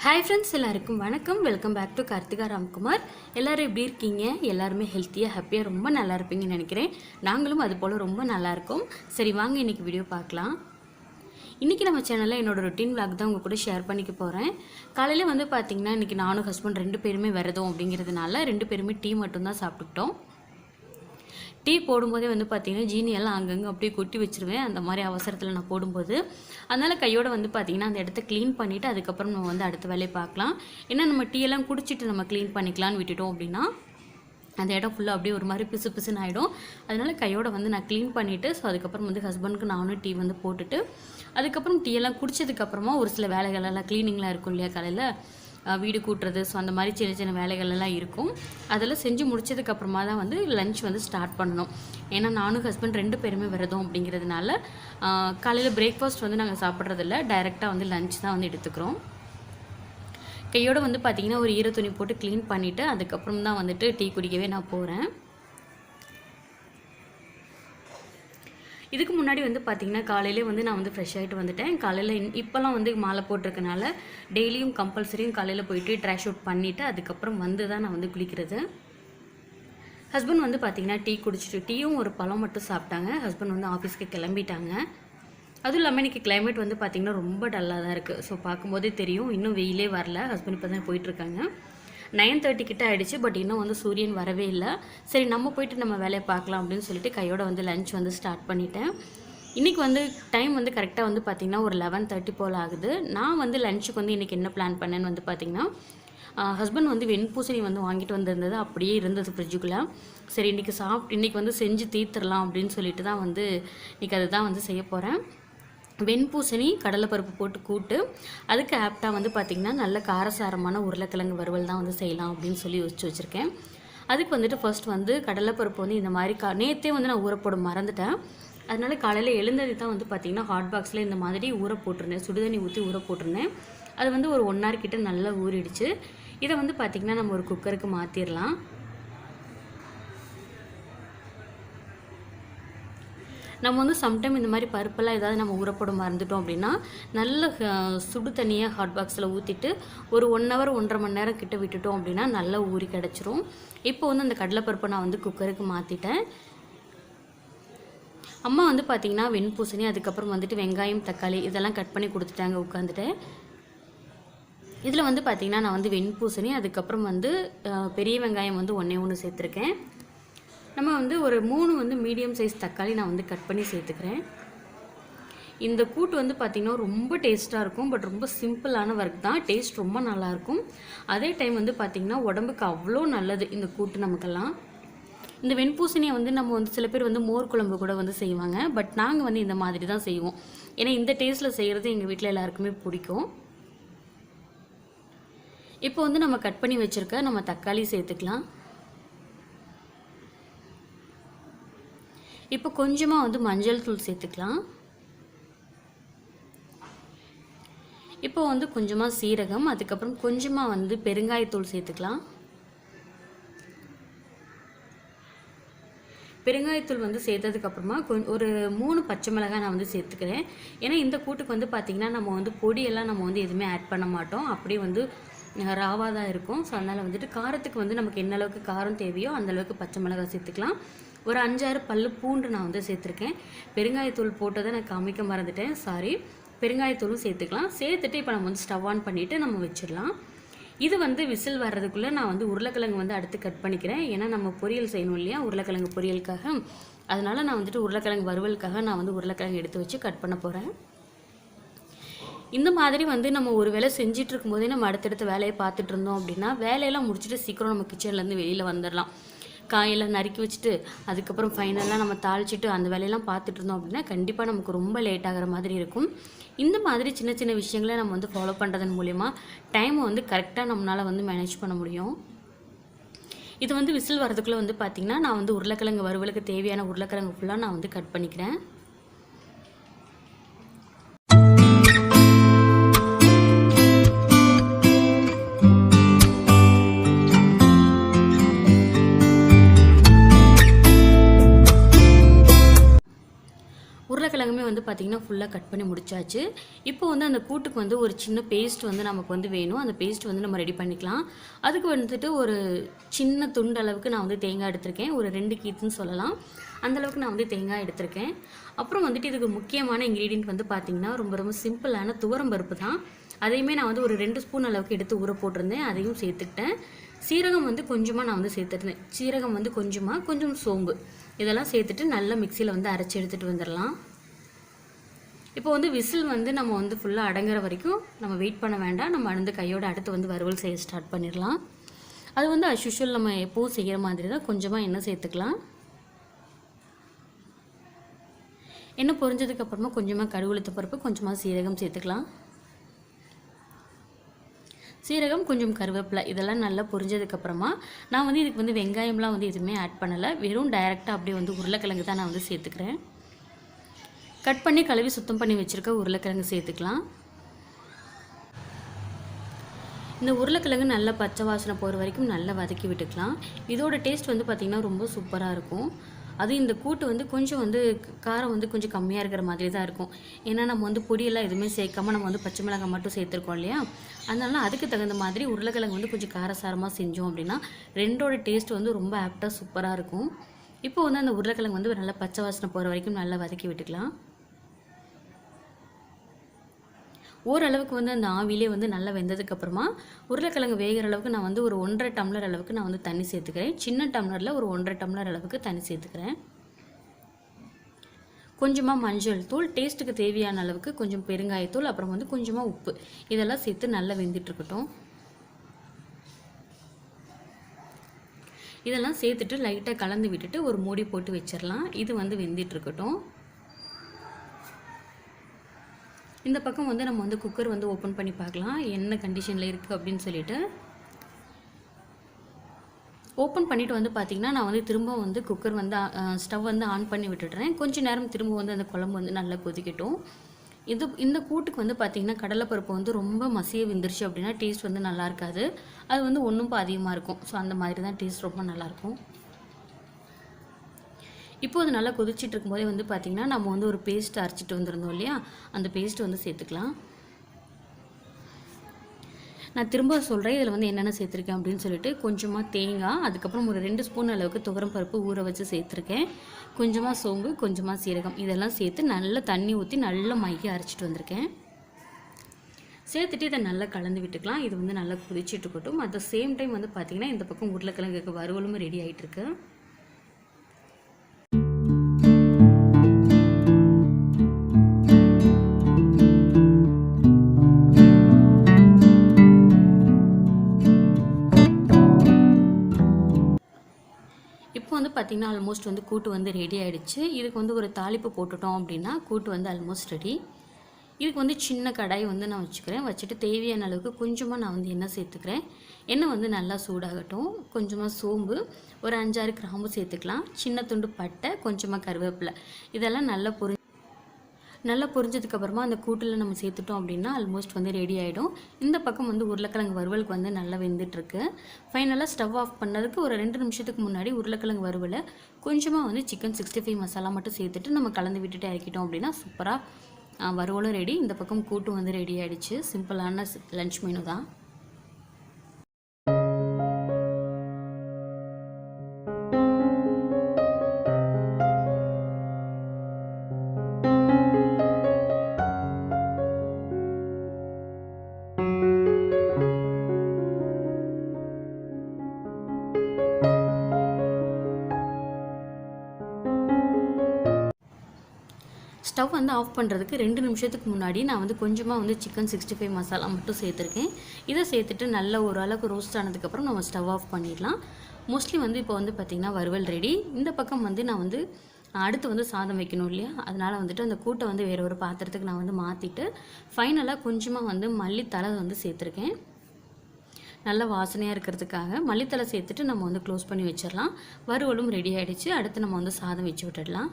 Hi friends, எல்லாருக்கும் வணக்கம். Welcome back to Karthika Ramkumar. எல்லோரும் எப்படி இருக்கீங்க? எல்லாருமே ஹெல்த்தியாக ஹாப்பியாக ரொம்ப நல்லா இருப்பீங்கன்னு நினைக்கிறேன். நாங்களும் அது போல் ரொம்ப நல்லா இருக்கோம். சரி, வாங்க இன்றைக்கி வீடியோ பார்க்கலாம். இன்றைக்கி நம்ம சேனலில் என்னோடய ரொட்டீன் விளாக் தான் உங்கள் கூட ஷேர் பண்ணிக்க போகிறேன். காலையில் வந்து பார்த்திங்கன்னா இன்றைக்கி நானும் ஹஸ்பண்ட் 2 பேருமே விரதம் அப்படிங்கிறதுனால 2 பேருமே டீ மட்டும்தான் சாப்பிட்டுக்கிட்டோம். டீ போடும்போதே வந்து பார்த்திங்கன்னா ஜீனியெல்லாம் அங்கங்கே அப்படியே கொட்டி வச்சுருவேன், அந்த மாதிரி அவசரத்தில் நான் போடும்போது. அதனால் கையோடு வந்து பார்த்திங்கன்னா அந்த இடத்த க்ளீன் பண்ணிவிட்டு அதுக்கப்புறம் நம்ம வந்து அடுத்த வேலையை பார்க்கலாம். ஏன்னா நம்ம டீயெல்லாம் குடிச்சிட்டு நம்ம க்ளீன் பண்ணிக்கலான்னு விட்டுட்டோம் அப்படின்னா அந்த இடம் ஃபுல்லாக அப்படியே ஒரு மாதிரி பிசு பிசுன்னு ஆகிடும். அதனால் கையோடு வந்து நான் க்ளீன் பண்ணிவிட்டு அதுக்கப்புறம் வந்து ஹஸ்பண்டுக்கு நானும் டீ வந்து போட்டுட்டு அதுக்கப்புறம் டீயெல்லாம் குடித்ததுக்கப்புறமா ஒரு சில வேலைகளெல்லாம் க்ளீனிங்லாம் இருக்கும் இல்லையா, காலையில் வீடு கூட்டுறது, ஸோ அந்த மாதிரி சின்ன சின்ன வேலைகள்லாம் இருக்கும். அதெல்லாம் செஞ்சு முடிச்சதுக்கப்புறமா தான் வந்து லன்ச் வந்து ஸ்டார்ட் பண்ணணும். ஏன்னா நானும் ஹஸ்பண்ட் 2 பேருமே விரதம் அப்படிங்கிறதுனால காலையில் பிரேக்ஃபாஸ்ட் வந்து நாங்கள் சாப்பிட்றதில்ல, டைரெக்டாக வந்து லன்ச் தான் வந்து எடுத்துக்கிறோம். கையோடு வந்து பார்த்திங்கன்னா ஒரு ஈர துணி போட்டு க்ளீன் பண்ணிவிட்டு அதுக்கப்புறம் தான் வந்துட்டு டீ குடிக்கவே நான் போகிறேன். இதுக்கு முன்னாடி வந்து பார்த்திங்கன்னா காலையிலே வந்து நான் வந்து ஃப்ரெஷ் ஆகிட்டு வந்துட்டேன். காலையில் இப்போல்லாம் வந்து மாலை போட்டிருக்கனால டெய்லியும் கம்பல்சரியும் காலையில் போயிட்டு ட்ராஷ் அவுட் பண்ணிவிட்டு அதுக்கப்புறம் வந்து தான் நான் வந்து குளிக்கிறது. ஹஸ்பண்ட் வந்து பார்த்திங்கன்னா டீ குடிச்சிட்டு டீயும் ஒரு பழம் மட்டும் சாப்பிட்டாங்க. ஹஸ்பண்ட் வந்து ஆஃபீஸ்க்கு கிளம்பிட்டாங்க. அதுவும் இல்லாமல் இன்றைக்கி கிளைமேட் வந்து பார்த்திங்கன்னா ரொம்ப டல்லாக தான் இருக்குது. ஸோ பார்க்கும்போதே தெரியும், இன்னும் வெயிலே வரல. ஹஸ்பண்ட் இப்போ தான் போயிட்டுருக்காங்க. 9:30 கிட்ட ஆகிடுச்சு. பட் இன்னும் வந்து சூரியன் வரவே இல்லை. சரி, நம்ம போய்ட்டு நம்ம வேலையை பார்க்கலாம் அப்படின்னு சொல்லிட்டு கையோட வந்து லன்ச் வந்து ஸ்டார்ட் பண்ணிட்டேன். இன்றைக்கி வந்து டைம் வந்து கரெக்டாக வந்து பார்த்திங்கன்னா ஒரு 11:30 போல் ஆகுது. நான் வந்து லன்ச்சுக்கு வந்து இன்றைக்கி என்ன பிளான் பண்ணேன்னு வந்து பார்த்திங்கன்னா ஹஸ்பண்ட் வந்து வெண்பூசணி வந்து வாங்கிட்டு வந்திருந்தது, அப்படியே இருந்தது ஃப்ரிட்ஜுக்குள்ளே. சரி, இன்றைக்கி வந்து செஞ்சு தீர்த்துடலாம் அப்படின்னு சொல்லிட்டு தான் வந்து இன்றைக்கி அதை தான் வந்து செய்ய போகிறேன். வெண்பூசணி கடலைப்பருப்பு போட்டு கூட்டு, அதுக்கு ஆப்டாக வந்து பார்த்திங்கன்னா நல்ல காரசாரமான உருளைக்கிழங்கு வறுவல் தான் வந்து செய்யலாம் அப்படின்னு சொல்லி யோசிச்சு வச்சுருக்கேன். அதுக்கு வந்துட்டு ஃபர்ஸ்ட் வந்து கடலைப்பருப்பு வந்து இந்த மாதிரி நேற்றே வந்து நான் ஊறப்போட மறந்துட்டேன். அதனால் காலையில் எழுந்தது தான் வந்து பார்த்திங்கன்னா ஹாட் பாக்ஸில் இந்த மாதிரி ஊற போட்டிருந்தேன், சுடுதண்ணி ஊற்றி ஊற போட்டிருந்தேன். அது வந்து ஒரு 1 hour கிட்ட நல்லா ஊறிடுச்சு. இதை வந்து பார்த்திங்கன்னா நம்ம ஒரு குக்கருக்கு மாற்றிடலாம். நம்ம வந்து சம்டைம் இந்த மாதிரி பருப்பெல்லாம் ஏதாவது நம்ம ஊறப்போட மறந்துட்டோம் அப்படின்னா நல்ல சுடு தண்ணியாக ஹாட் பாக்ஸில் ஊற்றிட்டு ஒரு 1 hour 1.5 மணி நேரம் கிட்ட விட்டுட்டோம் அப்படின்னா நல்லா ஊறி கிடச்சிரும். இப்போ வந்து அந்த கடலைப்பருப்பை நான் வந்து குக்கருக்கு மாற்றிட்டேன். அம்மா வந்து பார்த்திங்கன்னா வெண்பூசணி, அதுக்கப்புறம் வந்துட்டு வெங்காயம் தக்காளி இதெல்லாம் கட் பண்ணி கொடுத்துட்டாங்க உட்காந்துட்டு. இதில் வந்து பார்த்திங்கன்னா நான் வந்து வெண்பூசணி, அதுக்கப்புறம் வந்து பெரிய வெங்காயம் வந்து 1 சேர்த்துருக்கேன். நம்ம வந்து ஒரு 3 வந்து மீடியம் சைஸ் தக்காளி நான் வந்து கட் பண்ணி சேர்த்துக்கிறேன். இந்த கூட்டு வந்து பார்த்திங்கன்னா ரொம்ப டேஸ்ட்டாக இருக்கும். பட் ரொம்ப சிம்பிளான ஒர்க் தான், டேஸ்ட் ரொம்ப நல்லாயிருக்கும். அதே டைம் வந்து பார்த்திங்கன்னா உடம்புக்கு அவ்வளோ நல்லது இந்த கூட்டு நமக்கெல்லாம். இந்த வெண்பூசணியை வந்து நம்ம வந்து சில பேர் வந்து மோர் குழம்பு கூட வந்து செய்வாங்க. பட் நாங்கள் வந்து இந்த மாதிரி தான் செய்வோம். ஏன்னா இந்த டேஸ்ட்டில் செய்கிறது எங்கள் வீட்டில் எல்லாருக்குமே பிடிக்கும். இப்போ வந்து நம்ம கட் பண்ணி வச்சுருக்க நம்ம தக்காளி சேர்த்துக்கலாம். இப்போ கொஞ்சமாக வந்து மஞ்சள் தூள் சேர்த்துக்கலாம். இப்போ வந்து கொஞ்சமாக சீரகம், அதுக்கப்புறம் கொஞ்சமாக வந்து பெருங்காயத்தூள் சேர்த்துக்கலாம். பெருங்காயத்தூள் வந்து சேர்த்ததுக்கப்புறமா ஒரு 3 பச்சை மிளகாய் நான் வந்து சேர்த்துக்கிறேன். ஏன்னா இந்த கூட்டுக்கு வந்து பார்த்திங்கன்னா நம்ம வந்து பொடியெல்லாம் நம்ம வந்து எதுவுமே ஆட் பண்ண மாட்டோம், அப்படியே வந்து ராவாக தான் இருக்கும். ஸோ அதனால் வந்துட்டு காரத்துக்கு வந்து நமக்கு என்ன அளவுக்கு காரம் தேவையோ அந்தளவுக்கு பச்சை மிளகாய் சேர்த்துக்கலாம். ஒரு 5-6 பல்லு பூண்டு நான் வந்து சேர்த்துருக்கேன். பெருங்காயத்தூள் போட்டதை நான் காமிக்க மறந்துட்டேன், சாரி. பெருங்காயத்தூளும் சேர்த்துக்கலாம். சேர்த்துட்டு இப்போ நம்ம வந்து ஸ்டவ் ஆன் பண்ணிவிட்டு நம்ம வச்சிடலாம். இது வந்து விசில் வர்றதுக்குள்ளே நான் வந்து உருளைக்கிழங்கு வந்து அடுத்து கட் பண்ணிக்கிறேன். ஏன்னா நம்ம பொரியல் செய்யணும் இல்லையா, உருளைக்கிழங்கு பொரியலுக்காக. அதனால் நான் வந்துட்டு உருளைக்கிழங்கு வறுவலுக்காக நான் வந்து உருளைக்கிழங்கு எடுத்து வச்சு கட் பண்ண போகிறேன். இந்த மாதிரி வந்து நம்ம ஒரு வேலை செஞ்சுட்டு இருக்கும்போதே நம்ம அடுத்தடுத்த வேலையை பார்த்துட்டு இருந்தோம் அப்படின்னா வேலையெல்லாம் முடிச்சுட்டு சீக்கிரம் நம்ம கிச்சன்லேருந்து வெளியில் வந்துடலாம். காயெல்லாம் நறுக்கி வச்சுட்டு அதுக்கப்புறம் ஃபைனலாக நம்ம தாளிச்சிட்டு அந்த வேலையெல்லாம் பார்த்துட்டு இருந்தோம் அப்படின்னா கண்டிப்பாக நமக்கு ரொம்ப லேட் ஆகிற மாதிரி இருக்கும். இந்த மாதிரி சின்ன சின்ன விஷயங்களை நம்ம வந்து ஃபாலோ பண்ணுறதன் மூலிமா டைமை வந்து கரெக்டாக நம்மளால் வந்து மேனேஜ் பண்ண முடியும். இது வந்து விசில் வரதுக்குள்ளே வந்து பார்த்திங்கன்னா நான் வந்து உருளைக்கிழங்கு வறுவலுக்கு தேவையான உருளைக்கிழங்கு ஃபுல்லாக நான் வந்து கட் பண்ணிக்கிறேன். உருளைக்கிழங்குமே வந்து பார்த்திங்கன்னா ஃபுல்லாக கட் பண்ணி முடிச்சாச்சு. இப்போ வந்து அந்த கூட்டுக்கு வந்து ஒரு சின்ன பேஸ்ட் வந்து நமக்கு வந்து வேணும். அந்த பேஸ்ட் வந்து நம்ம ரெடி பண்ணிக்கலாம். அதுக்கு வந்துட்டு ஒரு சின்ன துண்டு அளவுக்கு நான் வந்து தேங்காய் எடுத்திருக்கேன். ஒரு 2 கீத்துன்னு சொல்லலாம். அந்தளவுக்கு நான் வந்து தேங்காய் எடுத்திருக்கேன். அப்புறம் வந்துட்டு இதுக்கு முக்கியமான இன்க்ரீடியன்ட் வந்து பார்த்திங்கன்னா ரொம்ப ரொம்ப சிம்பிளான துவரம் பருப்பு தான். அதையுமே நான் வந்து ஒரு 2 ஸ்பூன் அளவுக்கு எடுத்து ஊற போட்டிருந்தேன். அதையும் சேர்த்துக்கிட்டேன். சீரகம் வந்து கொஞ்சமாக நான் வந்து சேர்த்துருந்தேன். சீரகம் வந்து கொஞ்சம் சோம்பு இதெல்லாம் சேர்த்துட்டு நல்லா மிக்சியில் வந்து அரைச்சி எடுத்துகிட்டு வந்துடலாம். இப்போ வந்து விசில் வந்து நம்ம வந்து ஃபுல்லாக அடங்குற வரைக்கும் நம்ம வெயிட் பண்ண வேண்டாம். நம்ம வந்து கையோட அடுத்து வந்து வறுவல் செய்ய ஸ்டார்ட் பண்ணிடலாம். அது வந்து அஸ் யூஷுவல் நம்ம எப்போவும் செய்கிற மாதிரி தான். கொஞ்சமாக எண்ணெய் சேர்த்துக்கலாம். எண்ணெய் பொரிஞ்சதுக்கப்புறமா கொஞ்சமாக கடுகு உளுத்தம் பருப்பு, கொஞ்சமாக சீரகம் சேர்த்துக்கலாம். சீரகம், கொஞ்சம் கருவேப்பிலை இதெல்லாம் நல்லா பொரிஞ்சதுக்கப்புறமா நான் வந்து இதுக்கு வந்து வெங்காயம்லாம் வந்து எதுவுமே ஆட் பண்ணலை. வெறும் டைரெக்டாக அப்படியே வந்து உருளைக்கிழங்கு தான் நான் வந்து சேர்த்துக்கிறேன். கட் பண்ணி கழுவி சுத்தம் பண்ணி வச்சுருக்க உருளைக்கிழங்கு சேர்த்துக்கலாம். இந்த உருளைக்கிழங்கு நல்லா பச்சை வாசனை போகிற வரைக்கும் நல்லா வதக்கி விட்டுக்கலாம். இதோட டேஸ்ட் வந்து பார்த்திங்கன்னா ரொம்ப சூப்பராக இருக்கும். அது இந்த கூட்டு வந்து கொஞ்சம் வந்து காரம் வந்து கொஞ்சம் கம்மியாக இருக்கிற மாதிரி தான் இருக்கும். ஏன்னா நம்ம வந்து பொடியெல்லாம் எதுவுமே சேர்க்காம நம்ம வந்து பச்சை மிளகாய் மட்டும் சேர்த்துருக்கோம் இல்லையா. அதனால அதுக்கு தகுந்த மாதிரி உருளைக்கிழங்கு வந்து கொஞ்சம் காரசாரமாக செஞ்சோம் அப்படின்னா ரெண்டோட டேஸ்ட் வந்து ரொம்ப ஆப்டாக சூப்பராக இருக்கும். இப்போ வந்து அந்த உருளைக்கிழங்கு வந்து நல்லா பச்சை வாசனை போகிற வரைக்கும் நல்லா வதக்கி விட்டுக்கலாம். ஓரளவுக்கு வந்து அந்த ஆவிலே வந்து நல்லா வெந்ததுக்கப்புறமா உருளைக்கிழங்கு வேகிற அளவுக்கு நான் வந்து ஒரு 1.5 டம்ளர் அளவுக்கு நான் வந்து தண்ணி சேர்த்துக்கிறேன். சின்ன டம்ளரில் ஒரு 1.5 டம்ளர் அளவுக்கு தண்ணி சேர்த்துக்கிறேன். கொஞ்சமாக மஞ்சள் தூள், டேஸ்ட்டுக்கு தேவையான அளவுக்கு கொஞ்சம் பெருங்காயத்தூள், அப்புறம் வந்து கொஞ்சமாக உப்பு இதெல்லாம் சேர்த்து நல்லா வெந்துட்டுருக்கட்டும். இதெல்லாம் சேர்த்துட்டு லைட்டாக கலந்து விட்டுட்டு ஒரு மூடி போட்டு வச்சிடலாம். இது வந்து வெந்துட்டுருக்கட்டும். இந்த பக்கம் வந்து நம்ம வந்து குக்கர் வந்து ஓப்பன் பண்ணி பார்க்கலாம் என்ன கண்டிஷனில் இருக்குது அப்படின்னு சொல்லிட்டு. ஓப்பன் பண்ணிவிட்டு வந்து பார்த்திங்கன்னா நான் வந்து திரும்ப வந்து குக்கர் வந்து ஸ்டவ் வந்து ஆன் பண்ணி விட்டுடுறேன். கொஞ்சம் நேரம் திரும்ப வந்து அந்த குழம்பு வந்து நல்லா கொதிக்கட்டும். இந்த கூட்டுக்கு வந்து பார்த்திங்கன்னா கடலைப்பருப்பு வந்து ரொம்ப மசிய வெந்துருச்சு அப்படின்னா டேஸ்ட் வந்து நல்லா இருக்காது. அது வந்து ஒன்றும் அதிகமாக இருக்கும். ஸோ அந்த மாதிரி தான் டேஸ்ட் ரொம்ப நல்லாயிருக்கும். இப்போ அது நல்லா கொதிச்சிட்டு இருக்கும்போதே வந்து பார்த்திங்கன்னா நம்ம வந்து ஒரு பேஸ்ட் அரைச்சிட்டு வந்திருந்தோம் இல்லையா, அந்த பேஸ்ட் வந்து சேர்த்துக்கலாம். நான் திரும்ப சொல்கிறேன் இதில் வந்து என்னென்ன சேர்த்துருக்கேன் அப்படின்னு சொல்லிட்டு. கொஞ்சமாக தேங்காய், அதுக்கப்புறம் ஒரு 2 ஸ்பூன் அளவுக்கு துவரம் பருப்பு ஊற வச்சு சேர்த்துருக்கேன். கொஞ்சமாக சோம்பு, கொஞ்சமாக சீரகம் இதெல்லாம் சேர்த்து நல்லா தண்ணி ஊற்றி நல்லா மைய அரைச்சிட்டு வந்திருக்கேன். சேர்த்துட்டு இதை நல்லா கலந்து விட்டுக்கலாம். இது வந்து நல்லா கொதிச்சிட்டு இருக்கட்டும். அட் த சேம் டைம் வந்து பார்த்திங்கன்னா இந்த பக்கம் உருளைக்கிழங்குக்கு வறுவலும் ரெடி ஆகிட்டுருக்கு. வந்து பார்த்திங்கன்னா ஆல்மோஸ்ட் வந்து கூட்டு வந்து ரெடி ஆகிடுச்சு. இதுக்கு வந்து ஒரு தாளிப்பு போட்டுட்டோம் அப்படின்னா கூட்டு வந்து ஆல்மோஸ்ட் ரெடி. இதுக்கு வந்து சின்ன கடாய் வந்து நான் வச்சுக்கிறேன். வச்சுட்டு தேவையான அளவுக்கு கொஞ்சமாக நான் வந்து எண்ணெய் சேர்த்துக்கிறேன். எண்ணெய் வந்து நல்லா சூடாகட்டும். கொஞ்சமாக சோம்பு, ஒரு 5-6 கிராம்பு சேர்த்துக்கலாம். சின்ன துண்டு பட்டை, கொஞ்சமாக கருவேப்பிலை இதெல்லாம் நல்லா பொரிஞ்சதுக்கப்புறமா அந்த கூட்டில் நம்ம சேர்த்துட்டோம் அப்படின்னா ஆல்மோஸ்ட் வந்து ரெடி ஆகிடும். இந்த பக்கம் வந்து உருளைக்கிழங்கு வறுவலுக்கு வந்து நல்லா வெந்துட்டுருக்கு. ஃபைனலாக ஸ்டவ் ஆஃப் பண்ணதுக்கு ஒரு 2 நிமிஷத்துக்கு முன்னாடி உருளைக்கிழங்கு வறுவலை கொஞ்சமாக வந்து சிக்கன் 65 மசாலா மட்டும் சேர்த்துட்டு நம்ம கலந்து விட்டுட்டு இறக்கிட்டோம் அப்படின்னா சூப்பராக வறுவலும் ரெடி. இந்த பக்கம் கூட்டும் வந்து ரெடி ஆகிடுச்சு. சிம்பிளான லன்ச் மெனு தான். ஸ்டவ் வந்து ஆஃப் பண்ணுறதுக்கு 2 நிமிஷத்துக்கு முன்னாடி நான் வந்து கொஞ்சமாக வந்து சிக்கன் 65 மசாலா மட்டும் சேர்த்துருக்கேன். இதை சேர்த்துட்டு நல்லா ஓரளவுக்கு ரோஸ்ட் ஆனதுக்கப்புறம் நம்ம ஸ்டவ் ஆஃப் பண்ணிடலாம். மோஸ்ட்லி வந்து இப்போ வந்து பார்த்திங்கன்னா வறுவல் ரெடி. இந்த பக்கம் வந்து நான் வந்து அடுத்து வந்து சாதம் வைக்கணும் இல்லையா, அதனால் வந்துட்டு அந்த கூட்டை வந்து வேறு ஒரு பாத்திரத்துக்கு நான் வந்து மாற்றிட்டு ஃபைனலாக கொஞ்சமாக வந்து மல்லித்தலை வந்து சேர்த்துருக்கேன். நல்ல வாசனையாக இருக்கிறதுக்காக மல்லித்தலை சேர்த்துட்டு நம்ம வந்து க்ளோஸ் பண்ணி வச்சிடலாம். வறுவலும் ரெடி ஆகிடுச்சு. அடுத்து நம்ம வந்து சாதம் வச்சு விட்டுடலாம்.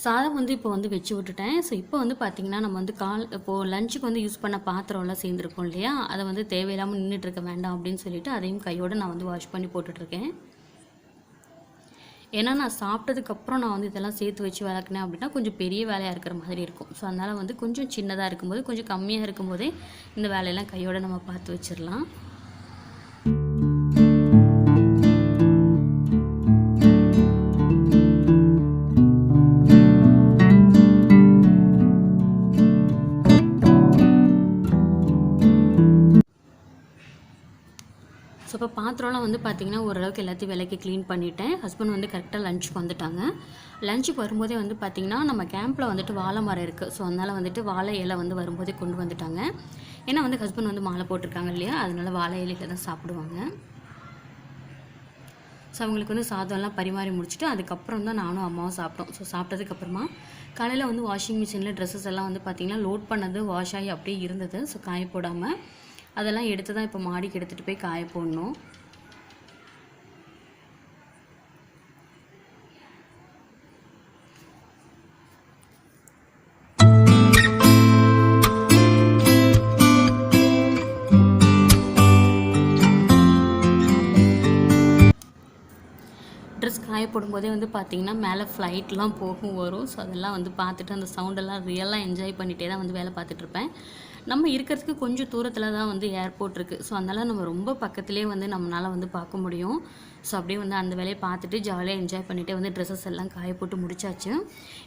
சாதம் வந்து இப்போ வந்து வச்சு விட்டுட்டேன். ஸோ இப்போ வந்து பார்த்திங்கன்னா நம்ம வந்து இப்போது லஞ்சுக்கு வந்து யூஸ் பண்ண பாத்திரம்லாம் சேர்ந்துருக்கோம் இல்லையா, அதை வந்து தேவையில்லாமல் நின்றுட்டு இருக்க வேண்டாம் அப்படின்னு சொல்லிட்டு அதையும் கையோடு நான் வந்து வாஷ் பண்ணி போட்டுட்ருக்கேன். ஏன்னா நான் சாப்பிட்டதுக்கப்புறம் நான் வந்து இதெல்லாம் சேர்த்து வச்சு விளக்குனேன் அப்படின்னா கொஞ்சம் பெரிய வேலையாக இருக்கிற மாதிரி இருக்கும். ஸோ அதனால் வந்து கொஞ்சம் சின்னதாக இருக்கும்போது, கொஞ்சம் கம்மியாக இருக்கும்போதே இந்த வேலையெல்லாம் கையோடு நம்ம பார்த்து வச்சிடலாம். ஸோ இப்போ பாத்திரம்லாம் வந்து பார்த்திங்கன்னா ஓரளவுக்கு எல்லாத்தையும் விலைக்கு க்ளீன் பண்ணிவிட்டேன். ஹஸ்பண்ட் வந்து கரெக்டாக லஞ்சுக்கு வந்துட்டாங்க. லஞ்சுக்கு வரும்போதே வந்து பார்த்திங்கன்னா நம்ம கேம்பில் வந்துட்டு வாழை மரம் இருக்குது. ஸோ அதனால் வந்துட்டு வாழை இலை வந்து வரும்போதே கொண்டு வந்துட்டாங்க. ஏன்னா வந்து ஹஸ்பண்ட் வந்து மாலை போட்டிருக்காங்க இல்லையா, அதனால் வாழை இலையில் தான் சாப்பிடுவாங்க. ஸோ அவங்களுக்கு வந்து சாதம்லாம் பரிமாறி முடிச்சுட்டு அதுக்கப்புறம் தான் நானும் அம்மாவும் சாப்பிட்டோம். ஸோ சாப்பிட்டதுக்கப்புறமா காலையில் வந்து வாஷிங் மிஷினில் ட்ரெஸ்ஸஸ் எல்லாம் வந்து பார்த்திங்கன்னா லோட் பண்ணது வாஷ் ஆகி அப்படியே இருந்தது. ஸோ காய போடாமல் அதெல்லாம் எடுத்து தான் இப்போ மாடிக்கு எடுத்துகிட்டு போய் காய போடணும். ட்ரெஸ் காய போடும்போதே வந்து பார்த்திங்கன்னா மேலே ஃப்ளைட்லாம் போகும் வரும். ஸோ அதெல்லாம் வந்து பார்த்துட்டு அந்த சவுண்டெல்லாம் ரியலாக என்ஜாய் பண்ணிகிட்டே தான் வந்து வேலை பார்த்துட்ருப்பேன். நம்ம இருக்கிறதுக்கு கொஞ்சம் தூரத்தில் தான் வந்து ஏர்போர்ட் இருக்குது. ஸோ அதனால் நம்ம ரொம்ப பக்கத்துலேயே வந்து நம்மளால் வந்து பார்க்க முடியும். ஸோ அப்படியே வந்து அந்த வேலையை பார்த்துட்டு ஜாலியாக என்ஜாய் பண்ணிவிட்டு வந்து ட்ரெஸ்ஸஸ் எல்லாம் காய போட்டு முடிச்சாச்சு.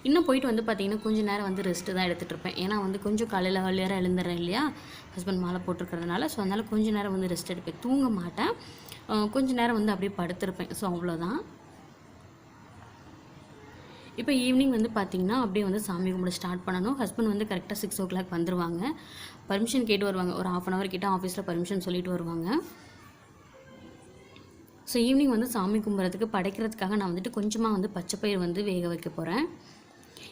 இன்னும் போயிட்டு வந்து பார்த்திங்கன்னா கொஞ்சம் நேரம் வந்து ரெஸ்ட்டு தான் எடுத்துகிட்டு இருப்பேன். ஏன்னா வந்து கொஞ்சம் காலையில் ஏர்லியராக எழுந்துடுறேன் இல்லையா, ஹஸ்பண்ட் மாலை போட்டிருக்கிறதுனால. ஸோ அதனால் கொஞ்சம் நேரம் வந்து ரெஸ்ட் எடுப்பேன். தூங்க மாட்டேன், கொஞ்சம் நேரம் வந்து அப்படியே படுத்திருப்பேன். ஸோ அவ்வளோதான். இப்போ ஈவினிங் வந்து பார்த்திங்கன்னா அப்படியே வந்து சாமி கும்பிட ஸ்டார்ட் பண்ணணும். ஹஸ்பண்ட் வந்து கரெக்டாக 6 o'clock வந்துடுவாங்க. பர்மிஷன் கேட்டு வருவாங்க. ஒரு 1/2 hour கிட்ட ஆஃபீஸில் பர்மிஷன் சொல்லிட்டு வருவாங்க. ஸோ ஈவினிங் வந்து சாமி கும்பிட்றதுக்கு படைக்கிறதுக்காக நான் வந்துட்டு கொஞ்சமாக வந்து பச்சைப்பயிறு வந்து வேக வைக்க போகிறேன்.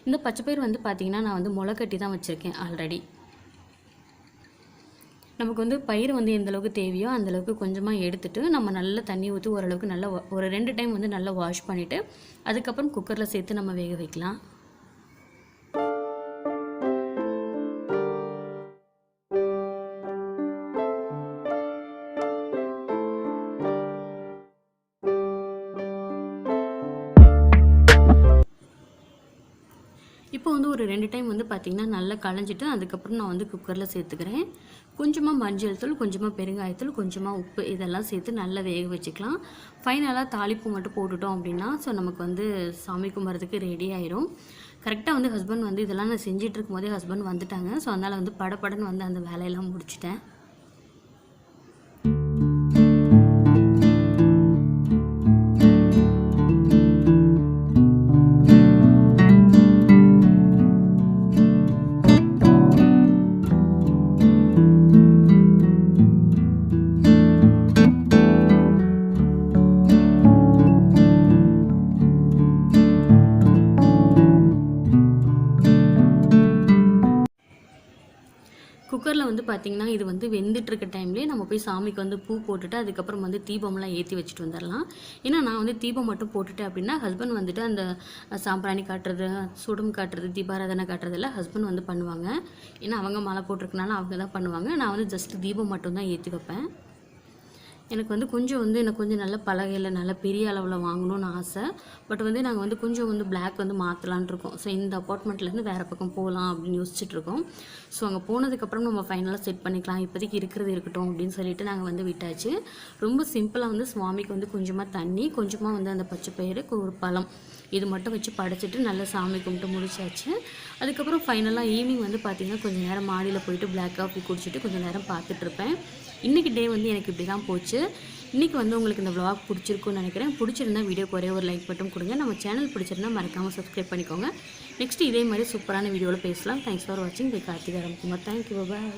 இந்த பச்சைப்பயிறு வந்து பார்த்திங்கன்னா நான் வந்து முளை கட்டி தான் வச்சுருக்கேன் ஆல்ரெடி. நமக்கு வந்து பயிர் வந்து எந்தளவுக்கு தேவையோ அந்தளவுக்கு கொஞ்சமாக எடுத்துகிட்டு நம்ம நல்லா தண்ணி ஊற்றி ஓரளவுக்கு நல்லா ஒரு 2 டைம் வந்து நல்லா வாஷ் பண்ணிவிட்டு அதுக்கப்புறம் குக்கரில் சேர்த்து நம்ம வேக வைக்கலாம். இப்போ வந்து ஒரு 2 டைம் வந்து பார்த்திங்கன்னா நல்லா களைஞ்சிட்டு அதுக்கப்புறம் நான் வந்து குக்கரில் சேர்த்துக்கிறேன். கொஞ்சமாக மஞ்சள் தூள், கொஞ்சமாக பெருங்காயத்தூள், கொஞ்சமாக உப்பு இதெல்லாம் சேர்த்து நல்லா வேக வச்சுக்கலாம். ஃபைனலாக தாளிப்பு மட்டும் போட்டுட்டோம் அப்படின்னா ஸோ நமக்கு வந்து சாமி கும்பிட்றதுக்கு ரெடி ஆயிரும். கரெக்டாக வந்து ஹஸ்பண்ட் வந்து இதெல்லாம் நான் செஞ்சுட்டு இருக்கும்போதே ஹஸ்பண்ட் வந்துட்டாங்க. ஸோ அதனால் வந்து படப்படன்னு வந்து அந்த வேலையெல்லாம் முடிச்சிட்டேன். குக்கரில் வந்து பார்த்திங்கன்னா இது வந்து வெந்துட்டுருக்க டைம்லேயே நம்ம போய் சாமிக்கு வந்து பூ போட்டுட்டு அதுக்கப்புறம் வந்து தீபம்லாம் ஏற்றி வச்சுட்டு வந்துடலாம். ஏன்னா நான் வந்து தீபம் மட்டும் போட்டுட்டேன் அப்படின்னா ஹஸ்பண்ட் வந்துட்டு அந்த சாம்பிராணி காட்டுறது, சுடம் காட்டுறது, தீபாராதனை காட்டுறதெல்லாம் ஹஸ்பண்ட் வந்து பண்ணுவாங்க. ஏன்னா அவங்க மாலை போட்டிருக்கனால அவங்க தான் பண்ணுவாங்க. நான் வந்து ஜஸ்ட் தீபம் மட்டும்தான் ஏற்றி வைப்பேன். எனக்கு வந்து எனக்கு கொஞ்சம் நல்ல பலகையில் நல்ல பெரிய அளவில் வாங்கணும்னு ஆசை. பட் வந்து நாங்கள் வந்து கொஞ்சம் வந்து பிளாக் வந்து மாற்றலான் இருக்கோம். ஸோ இந்த அப்பார்ட்மெண்ட்லேருந்து வேறு பக்கம் போகலாம் அப்படின்னு யோசிச்சுட்ருக்கோம். ஸோ அங்கே போனதுக்கப்புறம் நம்ம ஃபைனலாக செட் பண்ணிக்கலாம், இப்போதைக்கு இருக்கிறது இருக்கட்டும் அப்படின்னு சொல்லிட்டு நாங்கள் வந்து விட்டாச்சு. ரொம்ப சிம்பிளாக வந்து சுவாமிக்கு வந்து கொஞ்சமாக தண்ணி, கொஞ்சமாக வந்து அந்த பச்சை பயிறு, ஒரு பழம் இது மட்டும் வச்சு படைச்சிட்டு நல்லா சாமி கும்பிட்டு முடிச்சாச்சு. அதுக்கப்புறம் ஃபைனலாக ஈவினிங் வந்து பார்த்திங்கன்னா கொஞ்சம் நேரம் மாடியில் போயிட்டு பிளாக் காஃபி குடிச்சிட்டு கொஞ்சம் நேரம் பார்த்துட்ருப்பேன். இன்றைக்கி டே வந்து எனக்கு இப்படி தான் போச்சு. இன்றைக்கி வந்து உங்களுக்கு இந்த vlog பிடிச்சிருக்குன்னு நினைக்கிறேன். பிடிச்சிருந்தா வீடியோக்கு ஒரே ஒரு லைக் மட்டும் கொடுங்க. நம்ம சேனல் பிடிச்சிருந்தா மறக்காமல் சப்ஸ்கிரைப் பண்ணிக்கோங்க. நெக்ஸ்ட் இதே மாதிரி சூப்பரான வீடியோவில் பேசலாம். தேங்க்ஸ் ஃபார் வாட்சிங். கார்த்திகா ராம்குமார். தேங்க்யூ, பாய்.